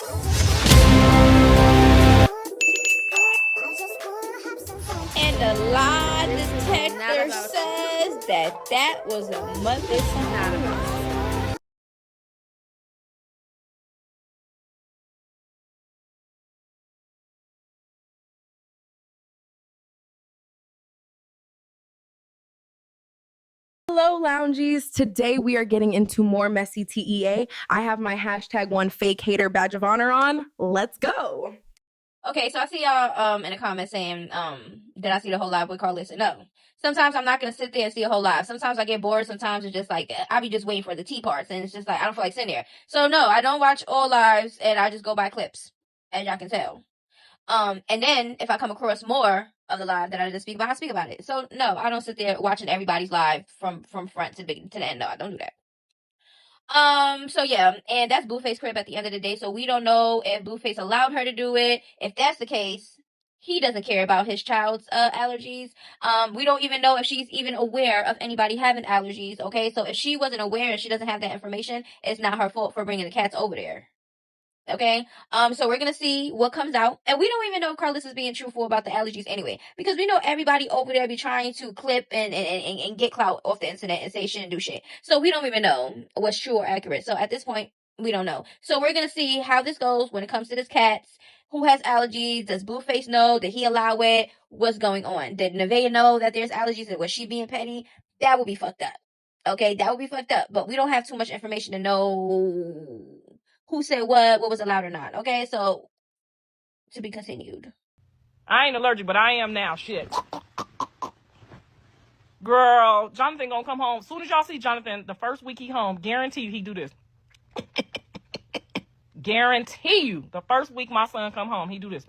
And the lie detector says that was a motherfucker. Hello, loungies. Today we are getting into more messy TEA. I have my #1 fake hater badge of honor on. Let's go. Okay, so I see y'all in the comments saying did I see the whole live with Karlissa? No. Sometimes I'm not gonna sit there and see a whole live. Sometimes I get bored. Sometimes it's just like I be just waiting for the tea parts, and it's just like I don't feel like sitting there. So no, I don't watch all lives, and I just go by clips, as y'all can tell. And then if I come across more of the live that I just speak about, I speak about it. So no, I don't sit there watching everybody's live from front to the end. No, I don't do that. So yeah, and that's Blueface crib at the end of the day. So we don't know if Blueface allowed her to do it. If that's the case, he doesn't care about his child's allergies. We don't even know if she's even aware of anybody having allergies. Okay, so if she wasn't aware and she doesn't have that information, it's not her fault for bringing the cats over there. Okay. So we're gonna see what comes out, and we don't even know if Karlissa is being truthful about the allergies anyway, because we know everybody over there be trying to clip and get clout off the internet and say shit and do shit. So we don't even know what's true or accurate. So at this point, we don't know. So we're gonna see how this goes when it comes to this cats. Who has allergies? Does Blueface know? Did he allow it? What's going on? Did Nevaeh know that there's allergies, and was she being petty? That would be fucked up. Okay, that would be fucked up. But we don't have too much information to know who said what was allowed or not. Okay, so to be continued. I ain't allergic, but I am now. Shit. Girl, Jonathan gonna come home. Soon as y'all see Jonathan, the first week he home, guarantee you he do this. Guarantee you. The first week my son come home, he do this.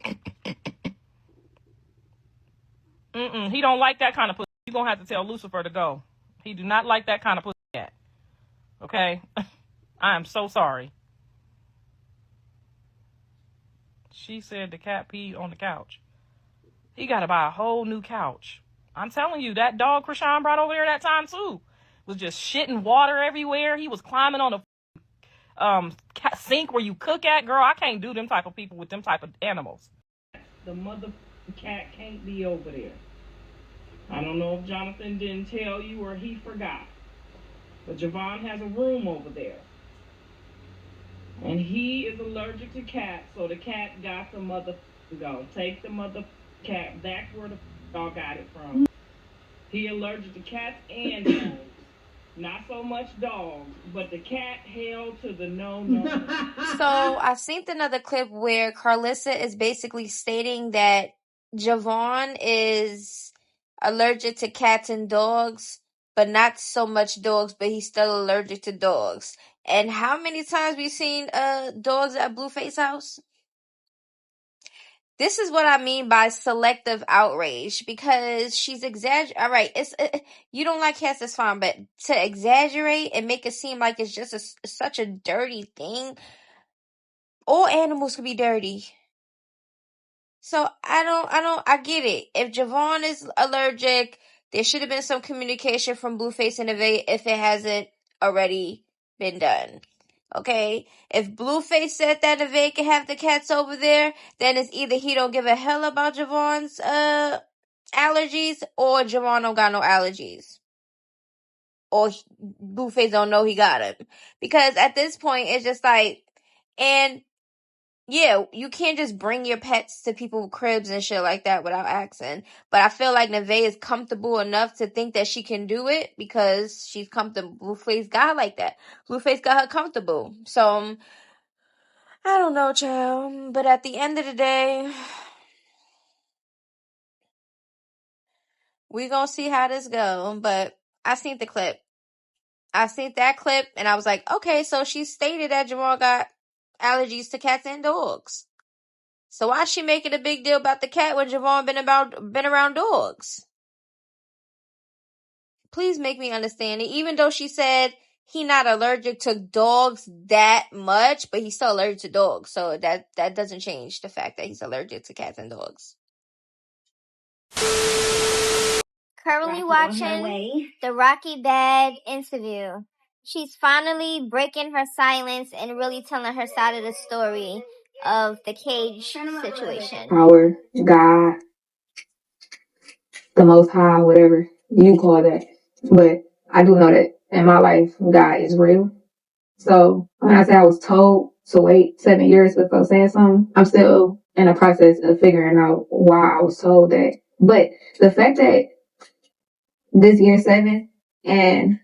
He don't like that kind of pussy. You gonna have to tell Lucifer to go. He do not like that kind of pussy cat. Okay? I am so sorry. She said the cat peed on the couch. He gotta buy a whole new couch. I'm telling you, that dog Krishan brought over there that time too was just shitting water everywhere. He was climbing on the sink where you cook at. Girl, I can't do them type of people with them type of animals. The mother cat can't be over there. I don't know if Jonathan didn't tell you or he forgot, but Javon has a room over there, and he is allergic to cats, so the cat got the mother to go. Take the mother cat back where the dog got it from. He allergic to cats and dogs. Not so much dogs, but the cat held to the no. So I seen another clip where Karlissa is basically stating that Javon is allergic to cats and dogs, but not so much dogs, but he's still allergic to dogs. And how many times we seen dogs at Blueface house? This is what I mean by selective outrage, because she's exaggerating. All right, you don't like cats, that's fine, but to exaggerate and make it seem like it's just such a dirty thing. All animals could be dirty. So I get it. If Javon is allergic, there should have been some communication from Blueface and Nevaeh if it hasn't already been done. Okay? If Blueface said that Nevaeh can have the cats over there, then it's either he don't give a hell about Javon's allergies, or Javon don't got no allergies. Or Blueface don't know he got them. Because at this point, it's just like, and yeah, you can't just bring your pets to people's cribs and shit like that without asking. But I feel like Nevaeh is comfortable enough to think that she can do it because she's comfortable. Blueface got her like that. Blueface got her comfortable. So, I don't know, child. But at the end of the day, we gonna see how this go. But I seen the clip. I seen that clip and I was like, okay, so she stated that Jamal got allergies to cats and dogs. So why is she making a big deal about the cat when Javon been around dogs? Please make me understand it. Even though she said he not allergic to dogs that much, but he's still allergic to dogs. So that doesn't change the fact that he's allergic to cats and dogs. Currently watching the Rocky Bag interview. She's finally breaking her silence and really telling her side of the story. of the cage situation. Power, God, the Most High, whatever you call that. But I do know that in my life, God is real. So when I say I was told to wait 7 years before saying something, I'm still in the process of figuring out why I was told that. But the fact that this year 7 and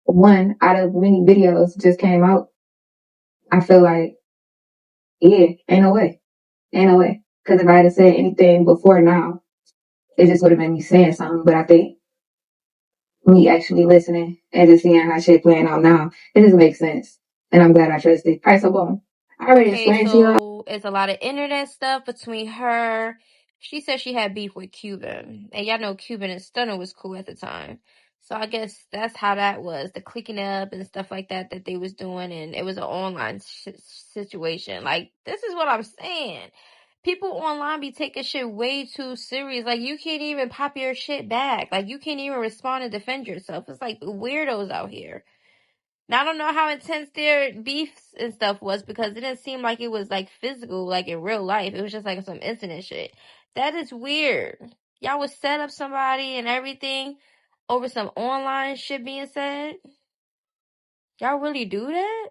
one out of many videos just came out, I feel like, yeah, ain't no way. Ain't no way. Because if I had said anything before now, it just would have made me saying something. But I think me actually listening and just seeing how shit playing out now, it just makes sense. And I'm glad I trusted. All right, so boom. I already explained to y'all. So it's a lot of internet stuff between her. She said she had beef with Cuban. And y'all know Cuban and Stunner was cool at the time. So I guess that's how that was. The clicking up and stuff like that they was doing. And it was an online situation. Like, this is what I'm saying. People online be taking shit way too serious. Like, you can't even pop your shit back. Like, you can't even respond and defend yourself. It's like weirdos out here. Now, I don't know how intense their beefs and stuff was because it didn't seem like it was like physical, like in real life. It was just like some internet shit. That is weird. Y'all would set up somebody and everything over some online shit being said. Y'all really do that?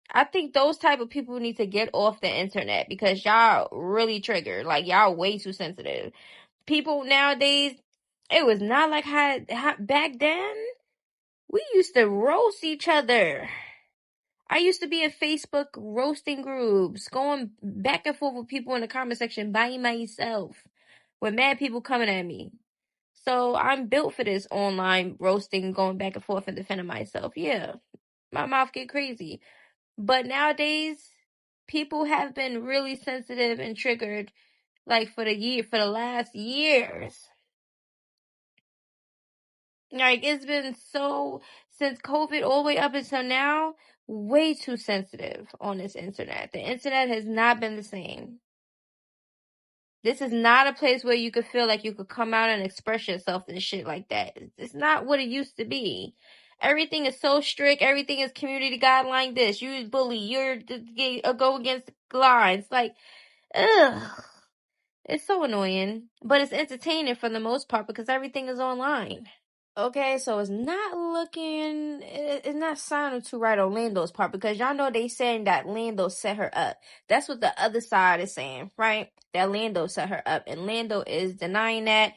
I think those type of people need to get off the internet because y'all really triggered. Like, y'all way too sensitive. People nowadays, it was not like how back then. We used to roast each other. I used to be in Facebook roasting groups, going back and forth with people in the comment section by myself, with mad people coming at me. So I'm built for this online roasting, going back and forth and defending myself. Yeah, my mouth get crazy. But nowadays, people have been really sensitive and triggered, like for the last years. Like, it's been so, since COVID all the way up until now, way too sensitive on this internet. The internet has not been the same. This is not a place where you could feel like you could come out and express yourself and shit like that. It's not what it used to be. Everything is so strict. Everything is community guideline this. You bully. You're go against the lines. Like, ugh. It's so annoying. But it's entertaining for the most part because everything is online. Okay, so it's not sounding too right on Lando's part because y'all know they saying that Lando set her up. That's what the other side is saying, right? That Lando set her up, and Lando is denying that.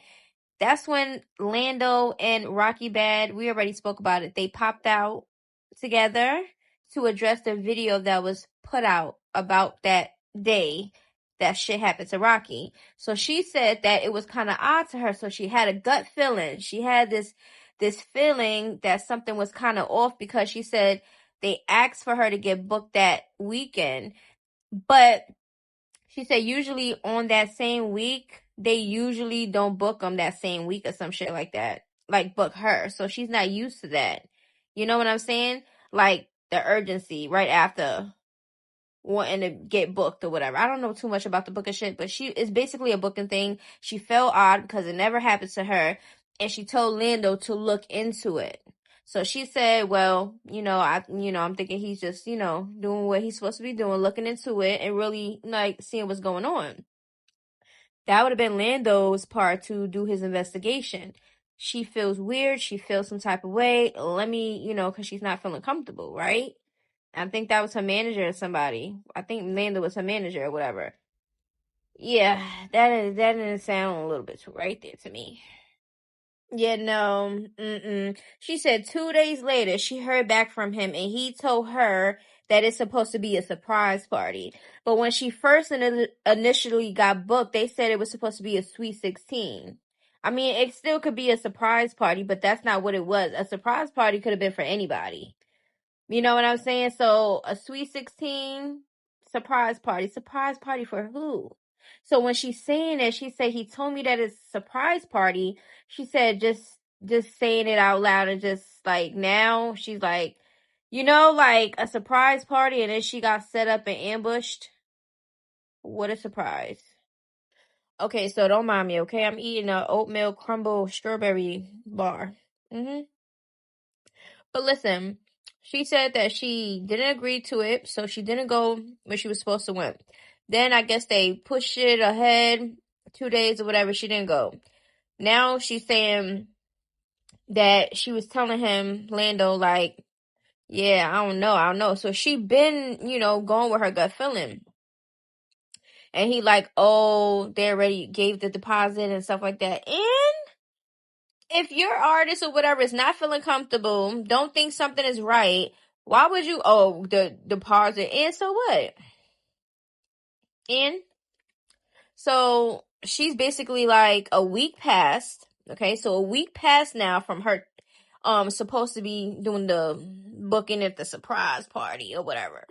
That's when Lando and Rocky Bad, we already spoke about it, they popped out together to address the video that was put out about that day that shit happened to Rocky. So she said that it was kind of odd to her. So she had a gut feeling. She had this feeling that something was kind of off because she said they asked for her to get booked that weekend. But she said usually on that same week, they usually don't book them that same week or some shit like that. Like, book her. So she's not used to that. You know what I'm saying? Like, the urgency right after wanting to get booked or whatever. I don't know too much about the booking shit, but it's basically a booking thing. She felt odd because it never happened to her, and she told Lando to look into it. So she said, well, I'm thinking he's just, doing what he's supposed to be doing, looking into it and really like seeing what's going on. That would have been Lando's part to do his investigation. She feels weird. She feels some type of way. Let me, because she's not feeling comfortable, right? I think that was her manager or somebody. I think Lando was her manager or whatever. Yeah, that didn't sound a little bit too right there to me. Yeah, no. She said 2 days later, she heard back from him and he told her that it's supposed to be a surprise party. But when she first initially got booked, they said it was supposed to be a Sweet 16. I mean, it still could be a surprise party, but that's not what it was. A surprise party could have been for anybody. You know what I'm saying? So a Sweet 16 surprise party for who? So when she's saying it, she said he told me that it's a surprise party. She said just saying it out loud and just like now she's like, like a surprise party and then she got set up and ambushed. What a surprise. Okay, so don't mind me, okay? I'm eating a oatmeal crumble strawberry bar. But listen, she said that she didn't agree to it, so she didn't go when she was supposed to win. Then I guess they pushed it ahead 2 days or whatever. She didn't go. Now she's saying that she was telling him, Lando, like, yeah, I don't know. So she been, going with her gut feeling. And he like, oh, they already gave the deposit and stuff like that. And if your artist or whatever is not feeling comfortable, don't think something is right, why would you, the deposit, and so what? And so she's basically like a week past, okay? So a week past now from her supposed to be doing the booking at the surprise party or whatever.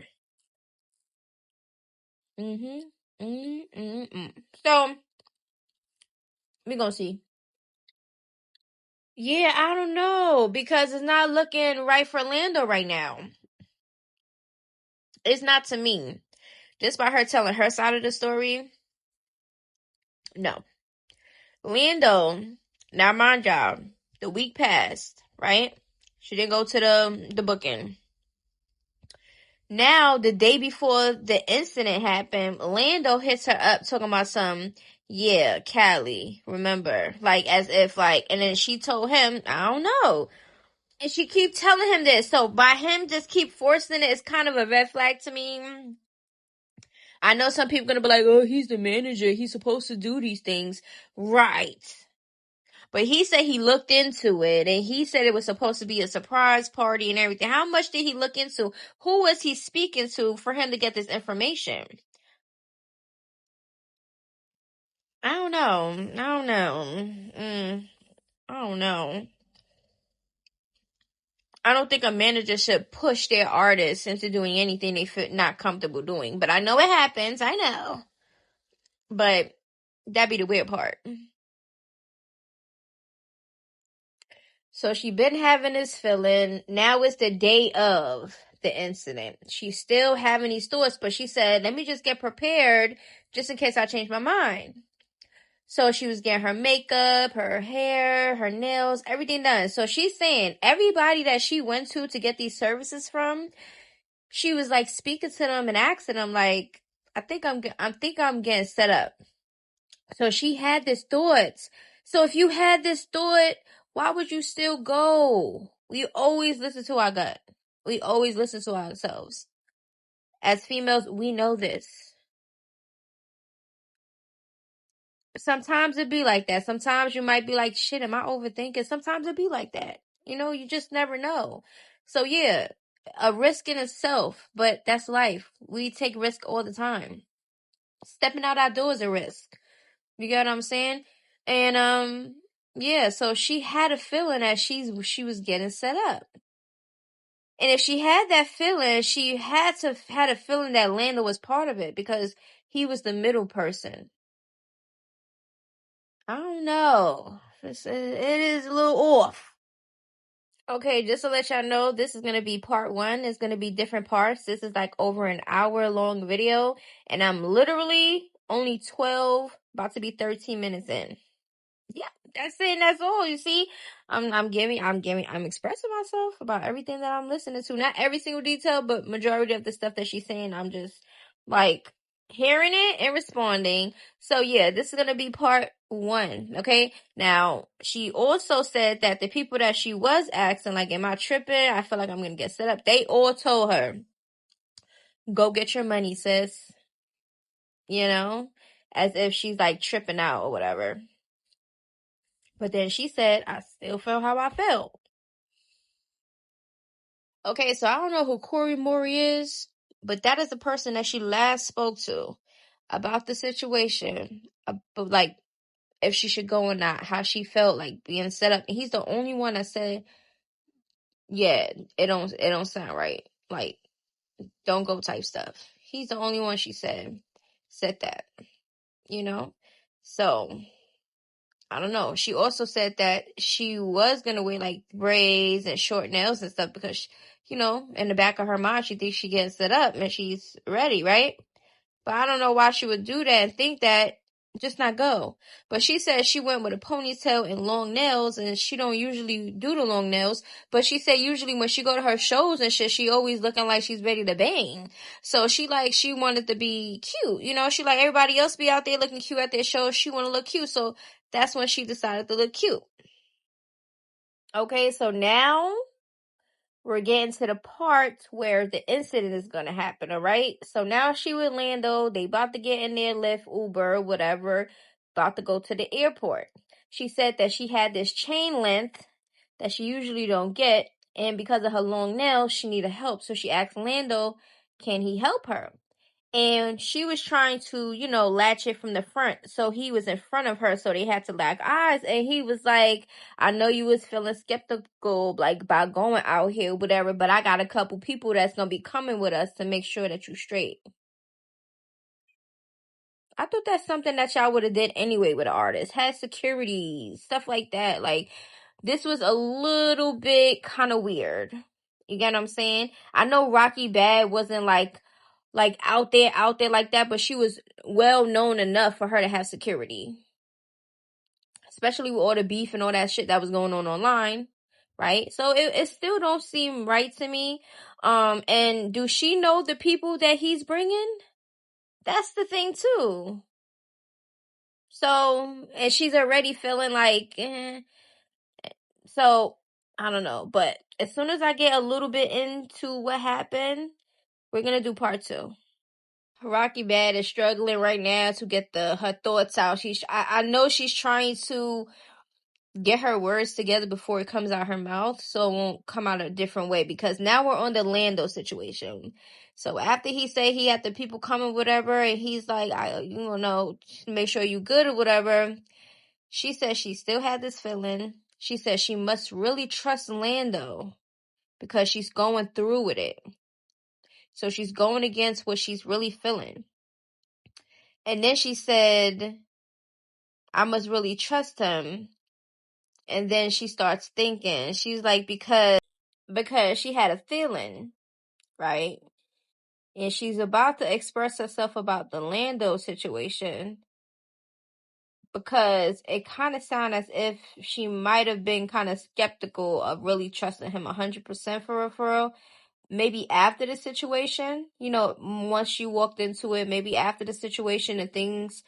So we gonna see. Yeah, I don't know, because it's not looking right for Lando right now. It's not to me. Just by her telling her side of the story, no. Lando, now mind y'all, the week passed, right? She didn't go to the booking. Now, the day before the incident happened, Lando hits her up talking about some, yeah, Callie, remember? Like, as if, like, and then she told him, I don't know. And she keep telling him this. So, by him just keep forcing it, it's kind of a red flag to me. I know some people are going to be like, oh, he's the manager. He's supposed to do these things. Right. But he said he looked into it, and he said it was supposed to be a surprise party and everything. How much did he look into? Who was he speaking to for him to get this information? I don't know. I don't know. I don't think a manager should push their artists into doing anything they feel not comfortable doing. But I know it happens. I know. But that'd be the weird part. So she been having this feeling. Now it's the day of the incident. She's still having these thoughts, but she said, let me just get prepared just in case I change my mind. So she was getting her makeup, her hair, her nails, everything done. So she's saying everybody that she went to get these services from, she was like speaking to them and asking them like, I think I'm getting set up. So she had this thought. So if you had this thought, why would you still go? We always listen to our gut. We always listen to ourselves. As females, we know this. Sometimes it be like that. Sometimes you might be like, shit, am I overthinking? Sometimes it be like that. You just never know. So yeah, a risk in itself, but that's life. We take risk all the time. Stepping out our door is a risk. You get what I'm saying? And yeah, so she had a feeling that she was getting set up. And if she had that feeling, she had a feeling that Lando was part of it because he was the middle person. I don't know. It is a little off. Okay, just to let y'all know, this is going to be part 1. It's going to be different parts. This is like over an hour long video. And I'm literally only 12, about to be 13 minutes in. Yeah, that's it. And that's all. You see, I'm expressing myself about everything that I'm listening to. Not every single detail, but majority of the stuff that she's saying, I'm just like hearing it and responding. So yeah, this is gonna be part 1. Okay. Now she also said that the people that she was asking, like, am I tripping? I feel like I'm gonna get set up. They all told her, go get your money, sis. As if she's like tripping out or whatever. But then she said, I still felt how I felt. Okay, so I don't know who Corey Maury is, but that is the person that she last spoke to about the situation, about, like, if she should go or not, how she felt like being set up. And he's the only one that said, yeah, it don't sound right. Like, don't go type stuff. He's the only one she said that, So I don't know. She also said that she was going to wear like braids and short nails and stuff because, in the back of her mind, she thinks she gets set up and she's ready, right? But I don't know why she would do that and think that just not go. But she said she went with a ponytail and long nails, and she don't usually do the long nails. But she said usually when she go to her shows and shit, she always looking like she's ready to bang. So she wanted to be cute, you know. She like everybody else be out there looking cute at their shows. She want to look cute, so that's when she decided to look cute. Okay, so now we're getting to the part where the incident is gonna happen, alright? So now she with Lando, they about to get in their Lyft, Uber, whatever, about to go to the airport. She said that she had this chain length that she usually don't get, and because of her long nails, she needed help. So she asked Lando, can he help her? And she was trying to, you know, latch it from the front. So he was in front of her, so they had to lock eyes. And he was like, I know you was feeling skeptical, like, about going out here, whatever, but I got a couple people that's gonna be coming with us to make sure that you straight. I thought that's something that y'all would have did anyway with an artist. Had security, stuff like that. Like, this was a little bit kind of weird. You get what I'm saying? I know Rocky Bad wasn't like out there like that, but she was well known enough for her to have security. Especially with all the beef and all that shit that was going on online. Right? So it still don't seem right to me. And do she know the people that he's bringing? That's the thing too. So, and she's already feeling like, so, I don't know. But as soon as I get a little bit into what happened, we're going to do part 2. Rocky Bad is struggling right now to get her thoughts out. I know she's trying to get her words together before it comes out her mouth, so it won't come out a different way, because now we're on the Lando situation. So after he say he had the people coming, whatever, and he's like, you know, make sure you good or whatever, she said she still had this feeling. She said she must really trust Lando because she's going through with it. So she's going against what she's really feeling. And then she said, I must really trust him. And then she starts thinking. She's like, because she had a feeling, right? And she's about to express herself about the Lando situation, because it kind of sounds as if she might have been kind of skeptical of really trusting him 100% for real. Maybe after the situation, you know, once she walked into it, maybe after the situation and things,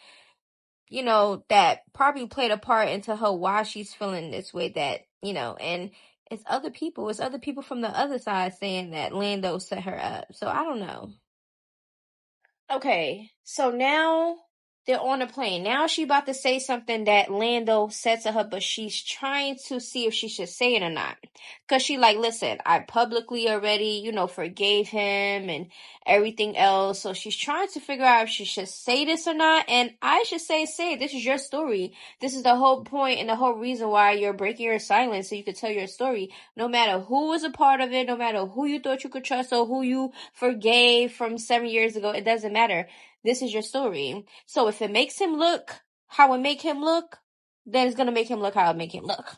you know, that probably played a part into her why she's feeling this way, that, you know, and it's other people from the other side saying that Lando set her up. So I don't know. Okay, so now they're on a plane. Now she about to say something that Lando said to her, but she's trying to see if she should say it or not. Because she like, listen, I publicly already, you know, forgave him and everything else. So she's trying to figure out if she should say this or not. And I should say it. This is your story. This is the whole point and the whole reason why you're breaking your silence, so you could tell your story. No matter who was a part of it, no matter who you thought you could trust or who you forgave from 7 years ago, it doesn't matter. This is your story. So if it makes him look how it make him look, then it's gonna make him look how it make him look.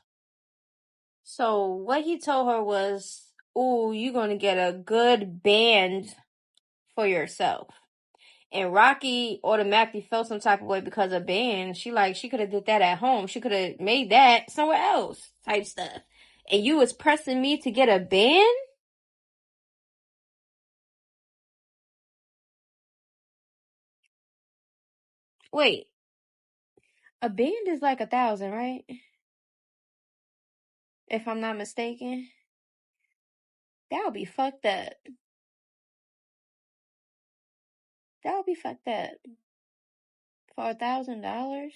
So what he told her was, ooh, you're gonna get a good band for yourself. And Rocky automatically felt some type of way because of band. She could have did that at home. She could have made that somewhere else type stuff. And you was pressing me to get a band? Wait. A band is like 1,000, right? If I'm not mistaken. That would be fucked up. That would be fucked up. For $1,000?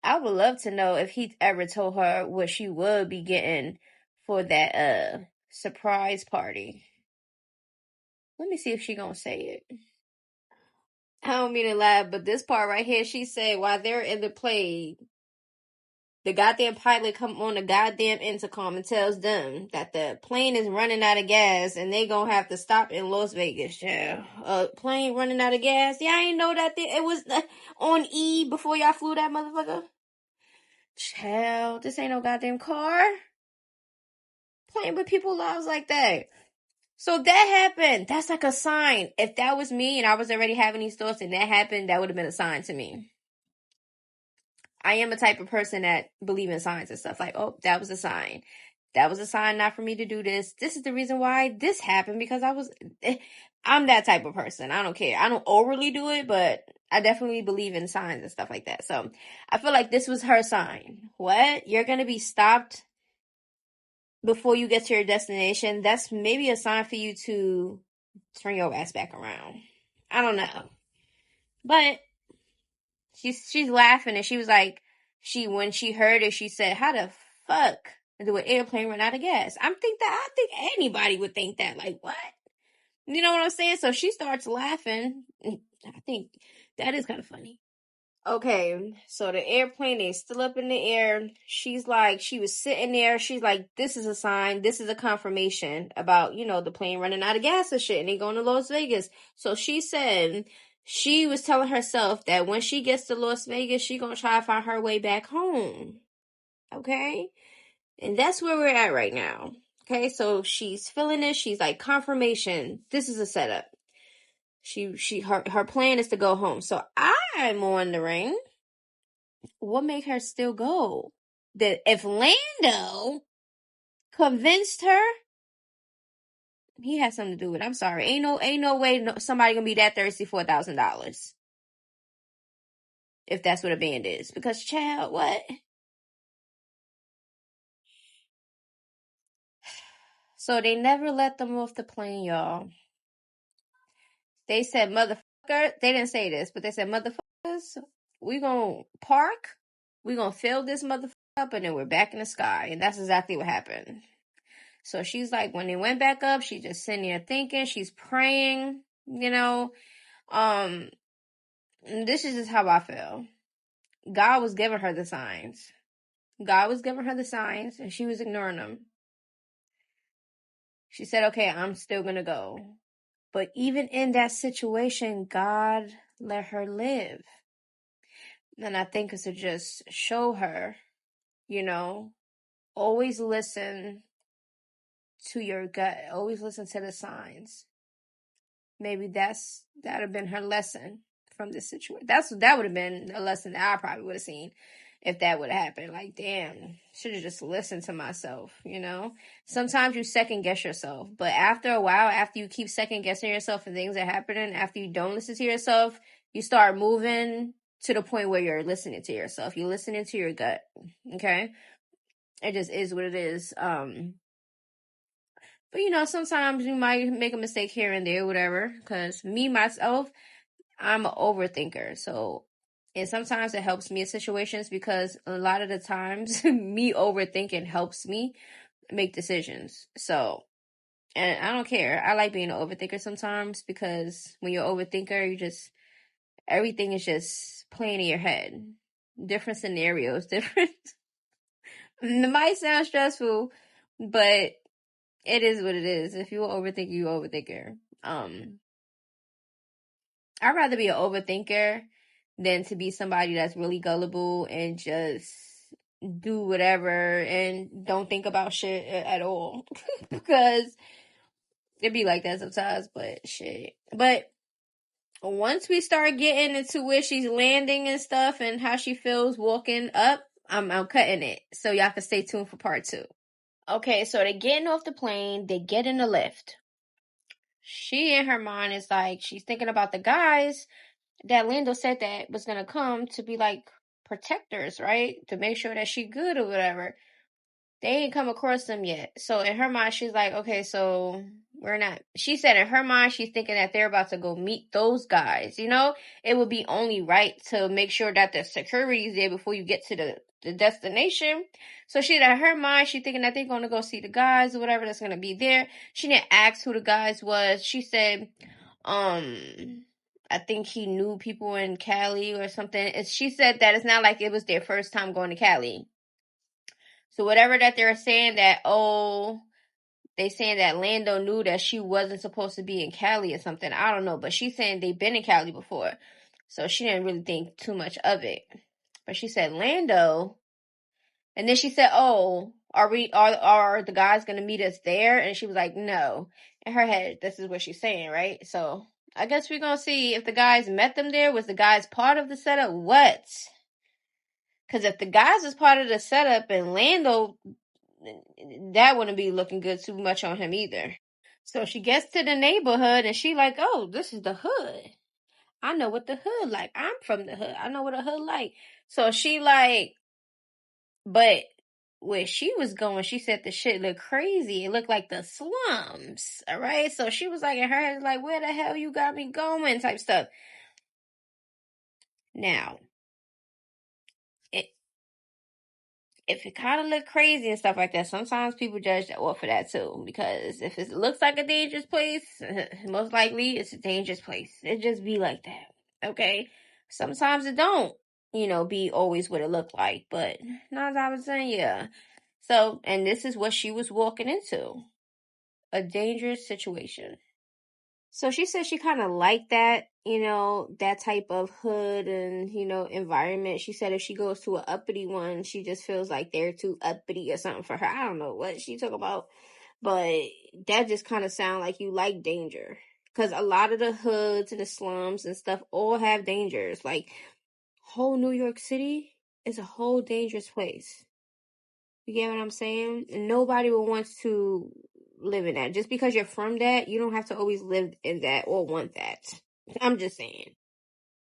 I would love to know if he ever told her what she would be getting for that surprise party. Let me see if she gonna say it. I don't mean to laugh, but this part right here, she said while they're in the plane, the goddamn pilot come on the goddamn intercom and tells them that the plane is running out of gas and they gonna have to stop in Las Vegas. Yeah, plane running out of gas. Yeah, I ain't know that it was on E before y'all flew that motherfucker. Child, this ain't no goddamn car. Playing with people's lives like that. So that happened. That's like a sign. If that was me and I was already having these thoughts and that happened, that would have been a sign to me. I am a type of person that believe in signs and stuff. Like, oh, that was a sign. That was a sign not for me to do this. This is the reason why this happened, because I'm that type of person. I don't care. I don't overly do it, but I definitely believe in signs and stuff like that. So I feel like this was her sign. What? You're going to be stopped before you get to your destination? That's maybe a sign for you to turn your ass back around. I don't know. But she's laughing, and she was like, when she heard it, she said, how the fuck do an airplane run out of gas? I think anybody would think that. Like, what? You know what I'm saying? So she starts laughing. I think that is kind of funny. Okay, so the airplane is still up in the air. She's like, she was sitting there. She's like, this is a sign. This is a confirmation about, the plane running out of gas and shit, and they going to Las Vegas. So she said she was telling herself that when she gets to Las Vegas, she gonna try to find her way back home. Okay? And that's where we're at right now. Okay, so she's feeling it. She's like, confirmation. This is a setup. Her plan is to go home. So I'm wondering, what made her still go? That if Lando convinced her, he had something to do with it. I'm sorry. Ain't no way somebody gonna be that thirsty for $1,000. If that's what a band is. Because, child, what? So they never let them off the plane, y'all. They said, motherfucker. They didn't say this, but they said, motherfuckers, we gonna park. We gonna fill this motherfucker up, and then we're back in the sky. And that's exactly what happened. So she's like, when they went back up, she's just sitting there thinking, she's praying, This is just how I feel. God was giving her the signs. God was giving her the signs, and she was ignoring them. She said, okay, I'm still gonna go. But even in that situation, God let her live. And I think it's to just show her, always listen to your gut. Always listen to the signs. Maybe that'd have been her lesson from this situation. That would have been a lesson that I probably would have seen if that would have happened. Like, damn, should have just listened to myself, Sometimes you second guess yourself, but after a while, after you keep second guessing yourself and things are happening, after you don't listen to yourself, you start moving to the point where you're listening to yourself. You're listening to your gut, okay? It just is what it is. But sometimes you might make a mistake here and there, whatever. Because myself, I'm an overthinker. And sometimes it helps me in situations because a lot of the times me overthinking helps me make decisions. And I don't care. I like being an overthinker sometimes because when you're an overthinker, everything is just playing in your head. Different scenarios, different. It might sound stressful, but it is what it is. If you're an overthinker, you're an overthinker. I'd rather be an overthinker than to be somebody that's really gullible and just do whatever and don't think about shit at all. Because it be like that sometimes, but shit. But once we start getting into where she's landing and stuff and how she feels walking up, I'm cutting it. So y'all can stay tuned for part 2. Okay, so they're getting off the plane. They get in the lift. She, in her mind, is like, she's thinking about the guys that Lando said that was going to come to be like protectors, right? To make sure that she good or whatever. They ain't come across them yet. So in her mind, she's like, okay, so we're not. She said in her mind, she's thinking that they're about to go meet those guys. It would be only right to make sure that the security is there before you get to the destination. So in her mind, she's thinking that they're going to go see the guys or whatever that's going to be there. She didn't ask who the guys was. She said, I think he knew people in Cali or something. She said that it's not like it was their first time going to Cali. So whatever that they're saying that, they saying that Lando knew that she wasn't supposed to be in Cali or something. I don't know. But she's saying they've been in Cali before. So she didn't really think too much of it. But she said, Lando. And then she said, are the guys going to meet us there? And she was like, no. In her head, this is what she's saying, right? So I guess we're going to see if the guys met them there. Was the guys part of the setup? What? Because if the guys is part of the setup and Lando, that wouldn't be looking good too much on him either. So she gets to the neighborhood and she like, oh, this is the hood. I know what the hood like. I'm from the hood. I know what a hood like. So she like, but where she was going, she said the shit looked crazy. It looked like the slums. All right. So she was like, in her head, like, where the hell you got me going? Type stuff. Now, if it kind of look crazy and stuff like that, sometimes people judge that off for that too. Because if it looks like a dangerous place, most likely it's a dangerous place. It just be like that. Okay. Sometimes it don't, be always what it look like. But 9 times out of 10, yeah. So, and this is what she was walking into. A dangerous situation. So she said she kind of liked that, that type of hood and, environment. She said if she goes to an uppity one, she just feels like they're too uppity or something for her. I don't know what she talk about, but that just kind of sound like you like danger. Because a lot of the hoods and the slums and stuff all have dangers. Like, whole New York City is a whole dangerous place. You get what I'm saying? And nobody will want to live in that. Just because you're from that, you don't have to always live in that or want that. I'm just saying.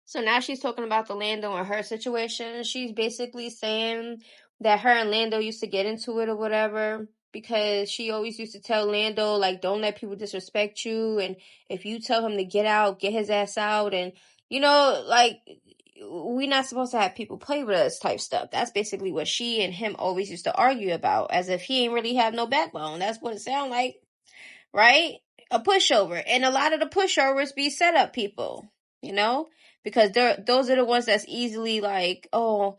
So now she's talking about the Lando and her situation. She's basically saying that her and Lando used to get into it or whatever because she always used to tell Lando, like, don't let people disrespect you. And if you tell him to get out, get his ass out. And, like, we're not supposed to have people play with us type stuff. That's basically what she and him always used to argue about, as if he ain't really have no backbone. That's what it sound like, right? A pushover. And a lot of the pushovers be set up people, because those are the ones that's easily like, oh,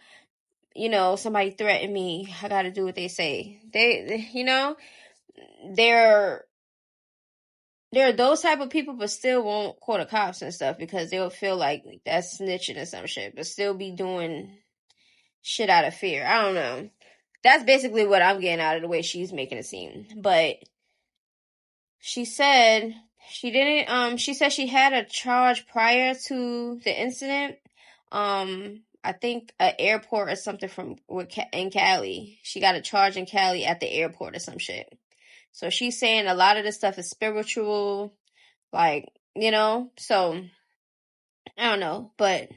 somebody threatened me, I gotta do what they say. There are those type of people, but still won't call the cops and stuff because they'll feel like that's snitching or some shit, but still be doing shit out of fear. I don't know. That's basically what I'm getting out of the way she's making it seem. But she said she didn't. She said she had a charge prior to the incident. I think an airport or something in Cali. She got a charge in Cali at the airport or some shit. So she's saying a lot of this stuff is spiritual, like, so I don't know, but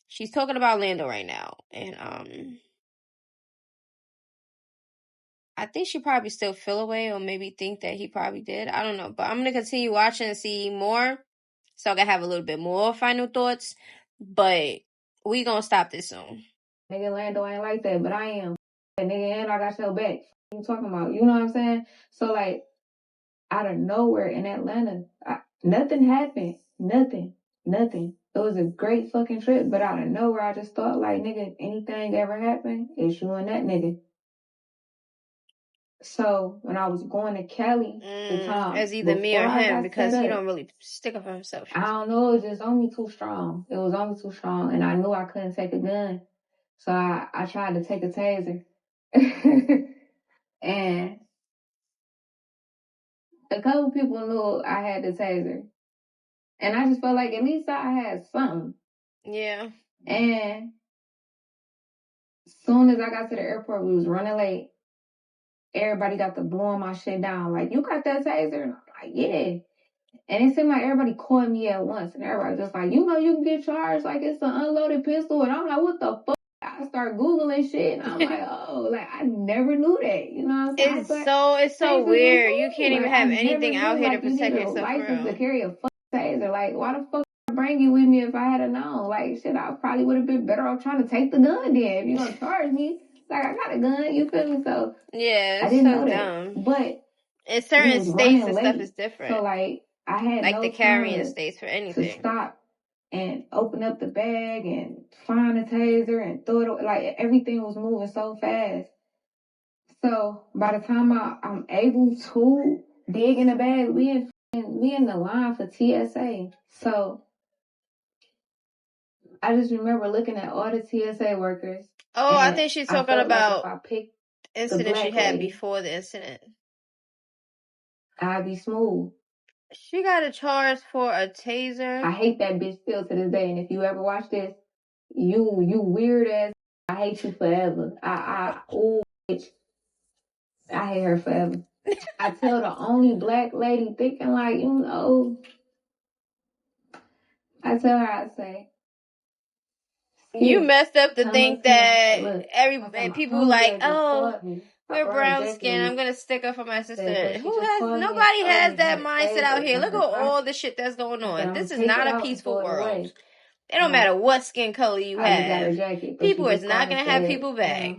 she's talking about Lando right now, and I think she probably still feel away or maybe think that he probably did. I don't know, but I'm gonna continue watching and see more, so I can have a little bit more final thoughts. But we gonna stop this soon. Nigga, Lando ain't like that, but I am. Nigga, and I got your back. What you talking about? You know what I'm saying? So, like, out of nowhere in Atlanta, nothing happened. Nothing. It was a great fucking trip, but out of nowhere, I just thought, like, nigga, if anything ever happened, it's you and that nigga. So, when I was going to Cali, the time it's either me or him because he don't really stick up for himself. I don't know, it was just on me too strong. It was on me too strong, and I knew I couldn't take a gun. So I tried to take a taser. And a couple people knew I had the taser. And I just felt like at least I had something. Yeah. And as soon as I got to the airport, we was running late. Everybody got to blowing my shit down. Like, you got that taser? And I'm like, yeah. And it seemed like everybody called me at once. And everybody just like, you can get charged like it's an unloaded pistol. And I'm like, what the fuck? I start Googling shit. And I'm like, oh, like, I never knew that. You know what I'm saying? It's so weird. You can't even have anything out here to protect yourself. License to carry a fucking taser. Like, why the fuck would I bring you with me if I had known? Like, shit, I probably would have been better off trying to take the gun then. If you're going to charge me, like, I got a gun. You feel me? So, yeah, I didn't so know dumb. that. But in certain states and stuff is different. So, like, I had like no the carrying time states for anything. to stop and open up the bag and find a taser and throw it away. Like, everything was moving so fast. So by the time I'm able to dig in the bag, we in the line for TSA. So I just remember looking at all the TSA workers. Oh, I think she's talking about the incident she had before the incident. I'd be smooth. She got a charge for a taser. I hate that bitch still to this day. And if you ever watch this, you weird ass I hate you forever. Ooh, bitch. I hate her forever. I tell the only black lady thinking like, you know, I tell her, I say, You messed up to think that look, people like, oh, we're brown skin. I'm gonna stick up for my sister. Nobody has that mindset out here. Look at all the shit that's going on. This is not a peaceful world. It don't matter what skin color you have. People is not gonna have people back.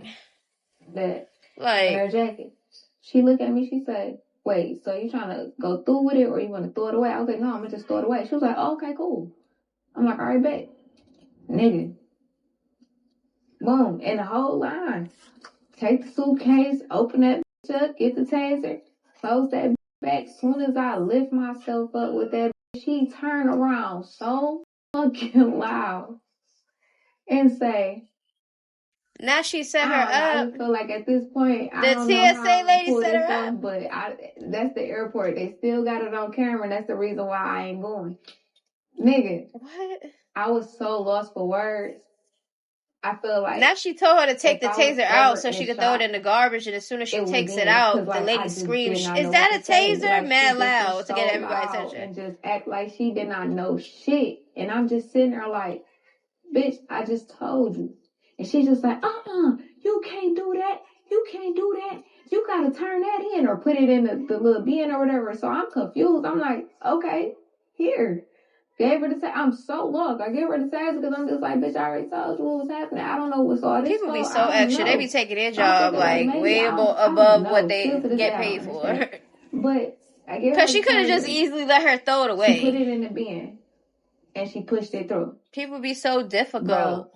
Like, her jacket. She looked at me, she said, wait, so you trying to go through with it or you want to throw it away? I was like, no, I'm gonna just throw it away. She was like, oh, okay, cool. I'm like, all right, bet. Nigga. Boom. And the whole line. Take the suitcase, open that bitch up, get the taser, close that bitch back. As soon as I lift myself up with that bitch, she turned around so fucking loud and say, now she set her up. I just feel like at this point, the TSA lady set her up. But that's the airport. They still got it on camera, and that's the reason why I ain't going. Nigga. What? I was so lost for words. I feel like now she told her to take the taser out so she could throw it in the garbage, and as soon as she takes it out, the lady screams, "Is that a taser?" Mad loud to get everybody's attention. And just act like she did not know shit. And I'm just sitting there like, bitch, I just told you. And she's just like, you can't do that. You can't do that. You gotta turn that in or put it in the little bin or whatever. So I'm confused. I'm like, okay, here. Gave her the taser. I'm so lost. I gave her the taser because I'm just like, bitch, I already told you what was happening. I don't know what's all this. People be so extra. They be taking their job like way above what they get paid for. But I gave her because she could have just easily let her throw it away. She put it in the bin and she pushed it through. People be so difficult. Bro,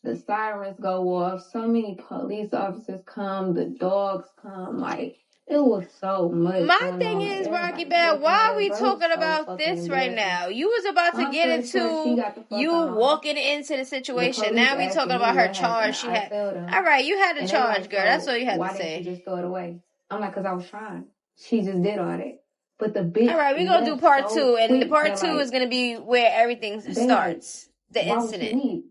the sirens go off. So many police officers come. The dogs come. Like, it was so much. My thing is, Rocky Bell, why are we talking about this right now? You was about to get into you walking into the situation. Now we talking about her charge. She had. All right, you had the charge, girl. That's all you had to say. Why didn't you just throw it away? I'm like, because I was trying. She just did all that. But the bitch. All right, we're going to do part two. And the part two is going to be where everything starts. The incident.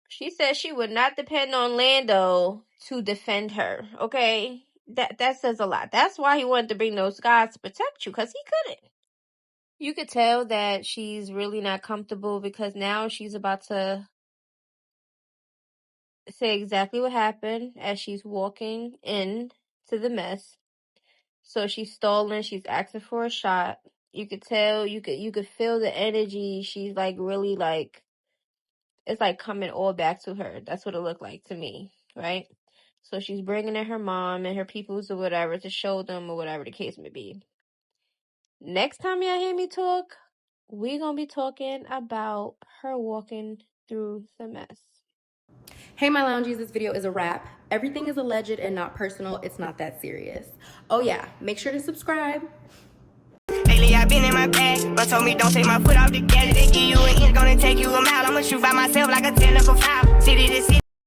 She said she would not depend on Lando to defend her. Okay? That says a lot. That's why he wanted to bring those guys to protect you, because he couldn't. You could tell that she's really not comfortable because now she's about to say exactly what happened as she's walking in to the mess. So she's stalling, she's asking for a shot. You could tell, you could feel the energy. She's like really like, it's like coming all back to her. That's what it looked like to me, right? So she's bringing in her mom and her peoples or whatever to show them or whatever the case may be. Next time y'all hear me talk, we're going to be talking about her walking through the mess. Hey, my loungies, this video is a wrap. Everything is alleged and not personal. It's not that serious. Oh yeah, make sure to subscribe. Lately I've been in my bag, but told me don't take my foot off the gas. They give you an inch, gonna take you a mile. I'ma shoot by myself like a 10 foul. City to city.